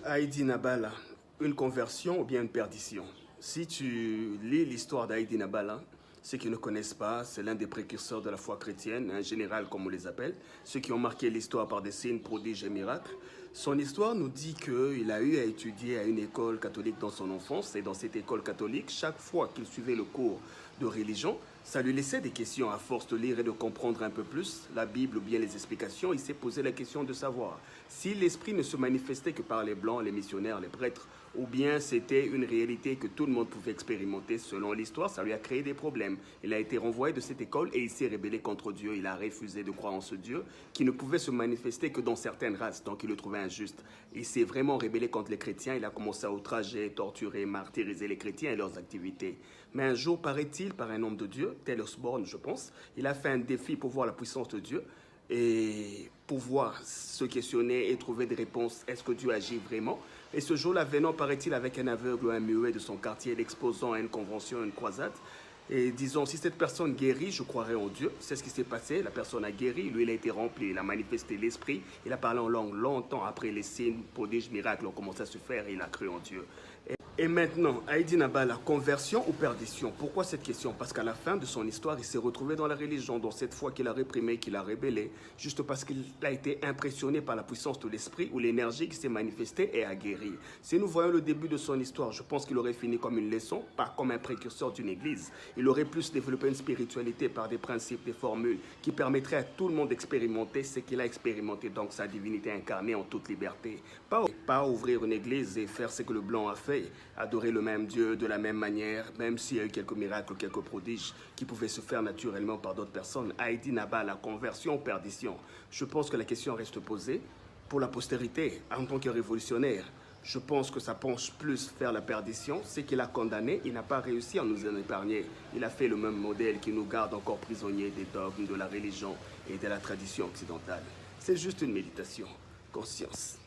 Heidi Nabala, une conversion ou bien une perdition? Si tu lis l'histoire d'Heidi Nabala, ceux qui ne connaissent pas, c'est l'un des précurseurs de la foi chrétienne, un général comme on les appelle, ceux qui ont marqué l'histoire par des signes, prodiges et miracles. Son histoire nous dit qu'il a eu à étudier à une école catholique dans son enfance, et dans cette école catholique, chaque fois qu'il suivait le cours de religion, ça lui laissait des questions à force de lire et de comprendre un peu plus la Bible ou bien les explications. Il s'est posé la question de savoir si l'esprit ne se manifestait que par les blancs, les missionnaires, les prêtres, ou bien c'était une réalité que tout le monde pouvait expérimenter. Selon l'histoire, ça lui a créé des problèmes. Il a été renvoyé de cette école et il s'est rébellé contre Dieu. Il a refusé de croire en ce Dieu qui ne pouvait se manifester que dans certaines races, donc il le trouvait injuste. Il s'est vraiment rébellé contre les chrétiens. Il a commencé à outrager, torturer, martyriser les chrétiens et leurs activités. Mais un jour, paraît-il, par un homme de Dieu, Tel Osborne, je pense, il a fait un défi pour voir la puissance de Dieu et pouvoir se questionner et trouver des réponses. Est-ce que Dieu agit vraiment? Et ce jour-là, venant, paraît-il, avec un aveugle ou un muet de son quartier, l'exposant à une convention, une croisade, et disons, si cette personne guérit, je croirai en Dieu. C'est ce qui s'est passé. La personne a guéri. Lui, il a été rempli. Il a manifesté l'esprit. Il a parlé en langue longtemps après les signes, prodiges, miracles ont commencé à se faire et il a cru en Dieu. Et maintenant, Heidi Nabala, conversion ou perdition? Pourquoi cette question? Parce qu'à la fin de son histoire, il s'est retrouvé dans la religion, dans cette foi qu'il a réprimée, qu'il a rébellée, juste parce qu'il a été impressionné par la puissance de l'esprit ou l'énergie qui s'est manifestée et a guéri. Si nous voyons le début de son histoire, je pense qu'il aurait fini comme une leçon, pas comme un précurseur d'une église. Il aurait plus développé une spiritualité par des principes, des formules qui permettraient à tout le monde d'expérimenter ce qu'il a expérimenté, donc sa divinité incarnée en toute liberté. Pas ouvrir une église et faire ce que le blanc a fait, adorer le même Dieu de la même manière, même s'il y a eu quelques miracles, quelques prodiges qui pouvaient se faire naturellement par d'autres personnes. Heidi Nabala, conversion ou perdition? Je pense que la question reste posée pour la postérité en tant que révolutionnaire. Je pense que ça penche plus vers la perdition. Ce qu'il a condamné, il n'a pas réussi à nous en épargner. Il a fait le même modèle qui nous garde encore prisonniers des dogmes de la religion et de la tradition occidentale. C'est juste une méditation. Conscience.